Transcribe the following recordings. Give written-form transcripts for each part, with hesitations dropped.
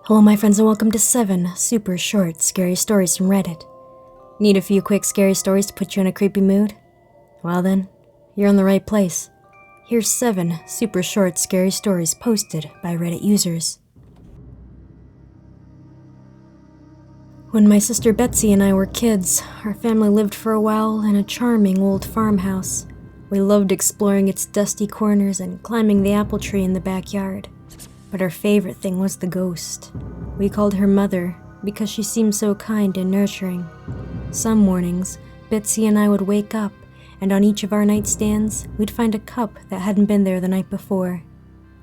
Hello my friends and welcome to 7 super short scary stories from Reddit. Need a few quick scary stories to put you in a creepy mood? Well then, you're in the right place. Here's 7 super short scary stories posted by Reddit users. When my sister Betsy and I were kids, our family lived for a while in a charming old farmhouse. We loved exploring its dusty corners and climbing the apple tree in the backyard. But our favorite thing was the ghost. We called her Mother because she seemed so kind and nurturing. Some mornings, Betsy and I would wake up, and on each of our nightstands, we'd find a cup that hadn't been there the night before.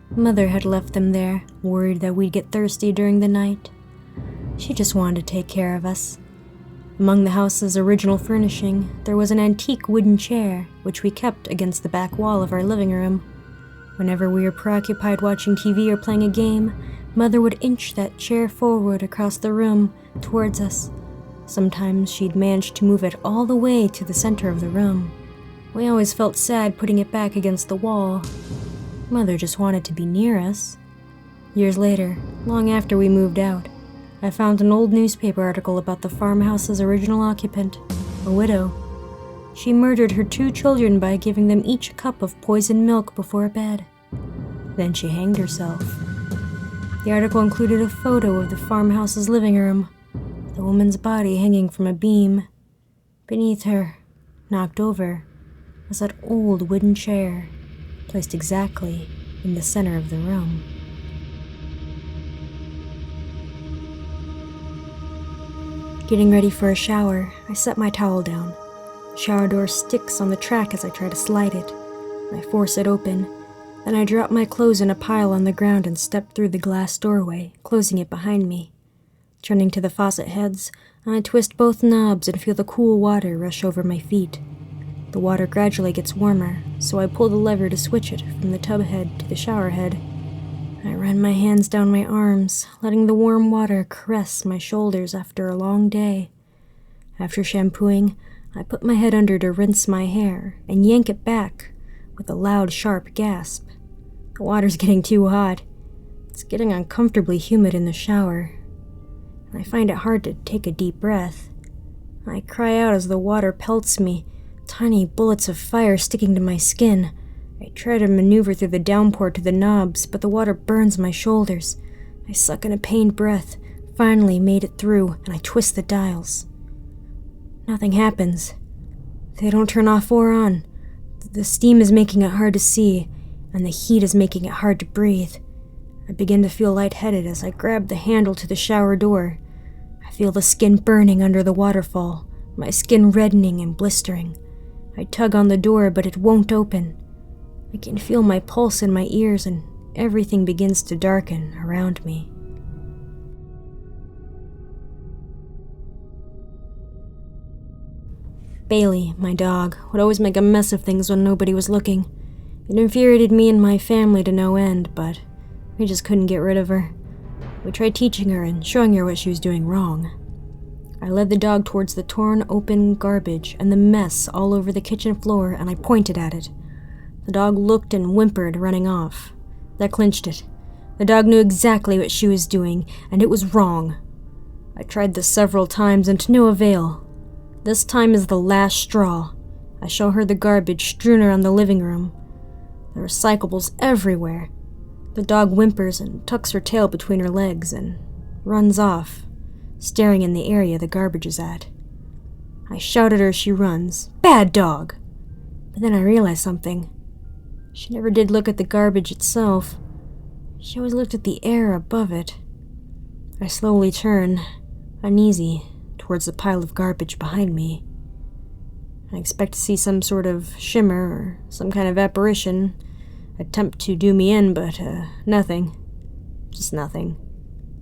Mother had left them there, worried that we'd get thirsty during the night. She just wanted to take care of us. Among the house's original furnishing, there was an antique wooden chair, which we kept against the back wall of our living room. Whenever we were preoccupied watching TV or playing a game, Mother would inch that chair forward across the room towards us. Sometimes she'd manage to move it all the way to the center of the room. We always felt sad putting it back against the wall. Mother just wanted to be near us. Years later, long after we moved out, I found an old newspaper article about the farmhouse's original occupant, a widow. She murdered her 2 children by giving them each a cup of poisoned milk before bed. Then she hanged herself. The article included a photo of the farmhouse's living room, the woman's body hanging from a beam. Beneath her, knocked over, was that old wooden chair, placed exactly in the center of the room. Getting ready for a shower, I set my towel down. The shower door sticks on the track as I try to slide it. I force it open. Then I drop my clothes in a pile on the ground and step through the glass doorway, closing it behind me. Turning to the faucet heads, I twist both knobs and feel the cool water rush over my feet. The water gradually gets warmer, so I pull the lever to switch it from the tub head to the shower head. I run my hands down my arms, letting the warm water caress my shoulders after a long day. After shampooing, I put my head under to rinse my hair and yank it back with a loud, sharp gasp. The water's getting too hot. It's getting uncomfortably humid in the shower. I find it hard to take a deep breath. I cry out as the water pelts me, tiny bullets of fire sticking to my skin. I try to maneuver through the downpour to the knobs, but the water burns my shoulders. I suck in a pained breath, finally made it through, and I twist the dials. Nothing happens. They don't turn off or on. The steam is making it hard to see, and the heat is making it hard to breathe. I begin to feel lightheaded as I grab the handle to the shower door. I feel the skin burning under the waterfall, my skin reddening and blistering. I tug on the door, but it won't open. I can feel my pulse in my ears, and everything begins to darken around me. Bailey, my dog, would always make a mess of things when nobody was looking. It infuriated me and my family to no end, but we just couldn't get rid of her. We tried teaching her and showing her what she was doing wrong. I led the dog towards the torn open garbage and the mess all over the kitchen floor, and I pointed at it. The dog looked and whimpered, running off. That clinched it. The dog knew exactly what she was doing, and it was wrong. I tried this several times and to no avail. This time is the last straw. I show her the garbage strewn around the living room. The recyclables everywhere. The dog whimpers and tucks her tail between her legs and runs off, staring in the area the garbage is at. I shout at her as she runs, "Bad dog!" But then I realize something. She never did look at the garbage itself. She always looked at the air above it. I slowly turn, uneasy, towards the pile of garbage behind me. I expect to see some sort of shimmer or some kind of apparition attempt to do me in, but nothing. Just nothing.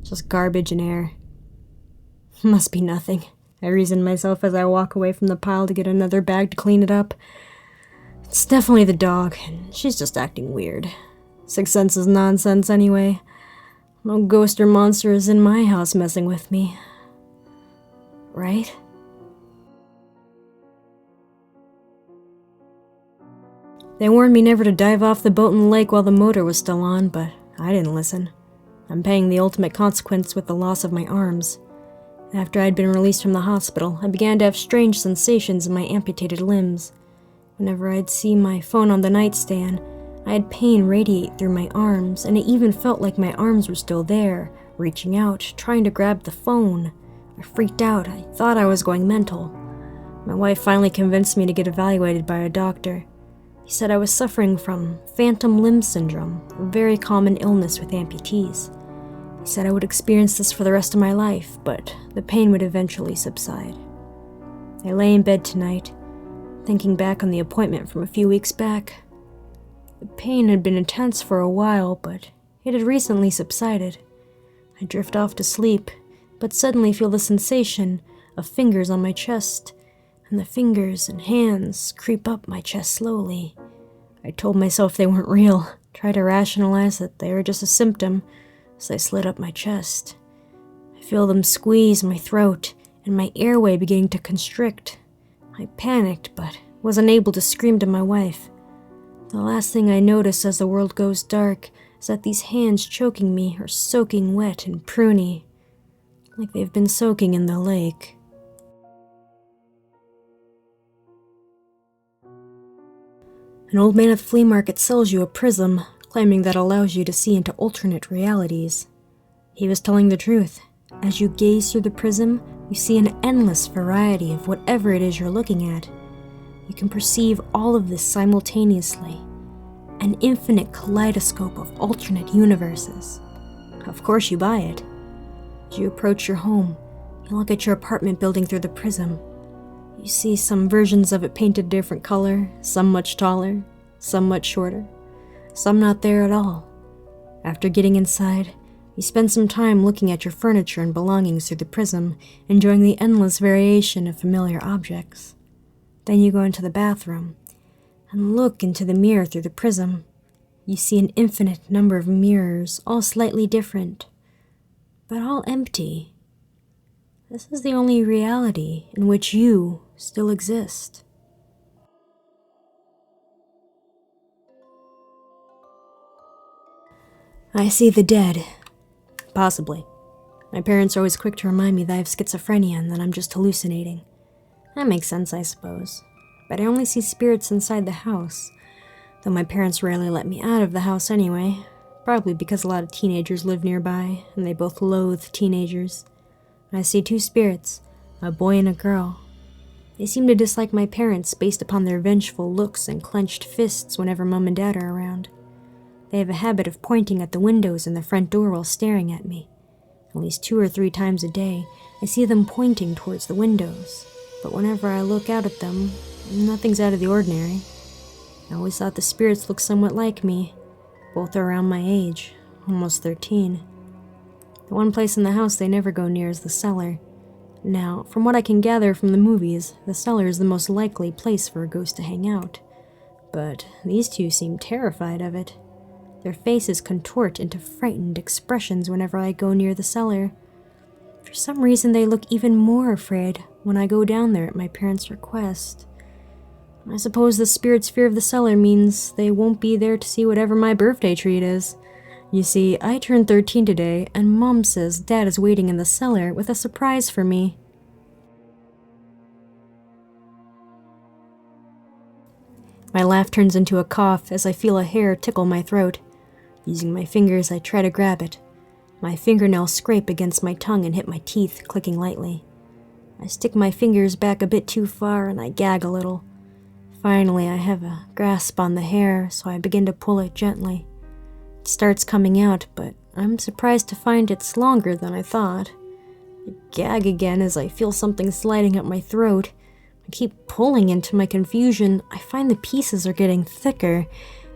Just garbage and air. Must be nothing, I reason myself as I walk away from the pile to get another bag to clean it up. It's definitely the dog, and she's just acting weird. Sixth Sense is nonsense anyway. No ghost or monster is in my house messing with me. Right? They warned me never to dive off the boat in the lake while the motor was still on, but I didn't listen. I'm paying the ultimate consequence with the loss of my arms. After I'd been released from the hospital, I began to have strange sensations in my amputated limbs. Whenever I'd see my phone on the nightstand, I had pain radiate through my arms, and it even felt like my arms were still there, reaching out, trying to grab the phone. I freaked out. I thought I was going mental. My wife finally convinced me to get evaluated by a doctor. He said I was suffering from phantom limb syndrome, a very common illness with amputees. He said I would experience this for the rest of my life, but the pain would eventually subside. I lay in bed tonight, thinking back on the appointment from a few weeks back. The pain had been intense for a while, but it had recently subsided. I drift off to sleep, but suddenly feel the sensation of fingers on my chest, and the fingers and hands creep up my chest slowly. I told myself they weren't real, tried to rationalize that they were just a symptom, as they slid up my chest. I feel them squeeze my throat and my airway beginning to constrict. I panicked, but was unable to scream to my wife. The last thing I notice as the world goes dark is that these hands choking me are soaking wet and pruny, like they've been soaking in the lake. An old man at the flea market sells you a prism, claiming that allows you to see into alternate realities. He was telling the truth. As you gaze through the prism, you see an endless variety of whatever it is you're looking at. You can perceive all of this simultaneously. An infinite kaleidoscope of alternate universes. Of course you buy it. As you approach your home, you look at your apartment building through the prism. You see some versions of it painted a different color, some much taller, some much shorter, some not there at all. After getting inside, you spend some time looking at your furniture and belongings through the prism, enjoying the endless variation of familiar objects. Then you go into the bathroom and look into the mirror through the prism. You see an infinite number of mirrors, all slightly different, but all empty. This is the only reality in which you still exist. I see the dead. Possibly. My parents are always quick to remind me that I have schizophrenia and that I'm just hallucinating. That makes sense, I suppose. But I only see spirits inside the house, though my parents rarely let me out of the house anyway, probably because a lot of teenagers live nearby, and they both loathe teenagers. I see two spirits, a boy and a girl. They seem to dislike my parents based upon their vengeful looks and clenched fists whenever Mom and Dad are around. They have a habit of pointing at the windows and the front door while staring at me. At least 2 or 3 times a day, I see them pointing towards the windows. But whenever I look out at them, nothing's out of the ordinary. I always thought the spirits looked somewhat like me. Both are around my age, almost 13. The one place in the house they never go near is the cellar. Now, from what I can gather from the movies, the cellar is the most likely place for a ghost to hang out. But these two seem terrified of it. Their faces contort into frightened expressions whenever I go near the cellar. For some reason, they look even more afraid when I go down there at my parents' request. I suppose the spirit's fear of the cellar means they won't be there to see whatever my birthday treat is. You see, I turned 13 today, and Mom says Dad is waiting in the cellar with a surprise for me. My laugh turns into a cough as I feel a hair tickle my throat. Using my fingers, I try to grab it. My fingernails scrape against my tongue and hit my teeth, clicking lightly. I stick my fingers back a bit too far and I gag a little. Finally, I have a grasp on the hair, so I begin to pull it gently. It starts coming out, but I'm surprised to find it's longer than I thought. I gag again as I feel something sliding up my throat. I keep pulling, and to my confusion, I find the pieces are getting thicker.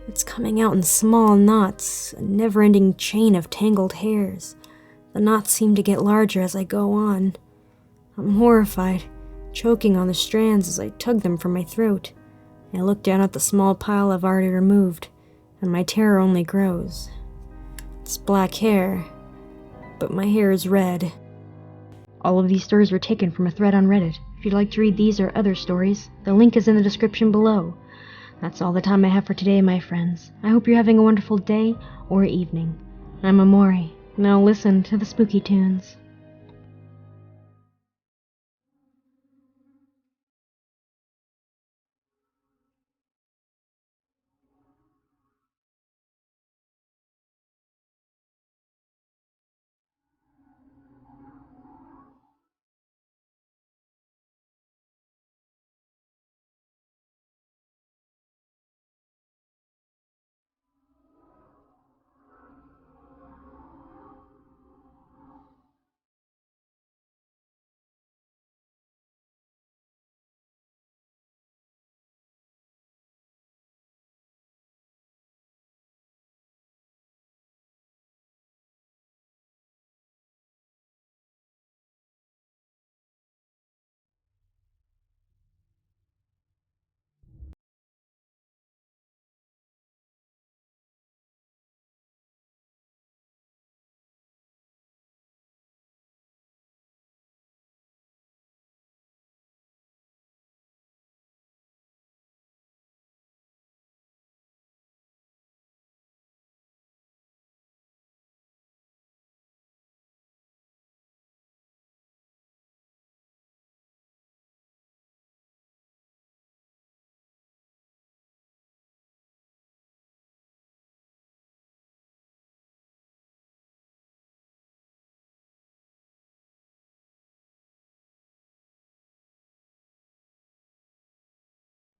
It's coming out in small knots, a never-ending chain of tangled hairs. The knots seem to get larger as I go on. I'm horrified, choking on the strands as I tug them from my throat. I look down at the small pile I've already removed, and my terror only grows. It's black hair, but my hair is red. All of these stories were taken from a thread on Reddit. If you'd like to read these or other stories, the link is in the description below. That's all the time I have for today, my friends. I hope you're having a wonderful day or evening. I'm Imori. Now listen to the spooky tunes.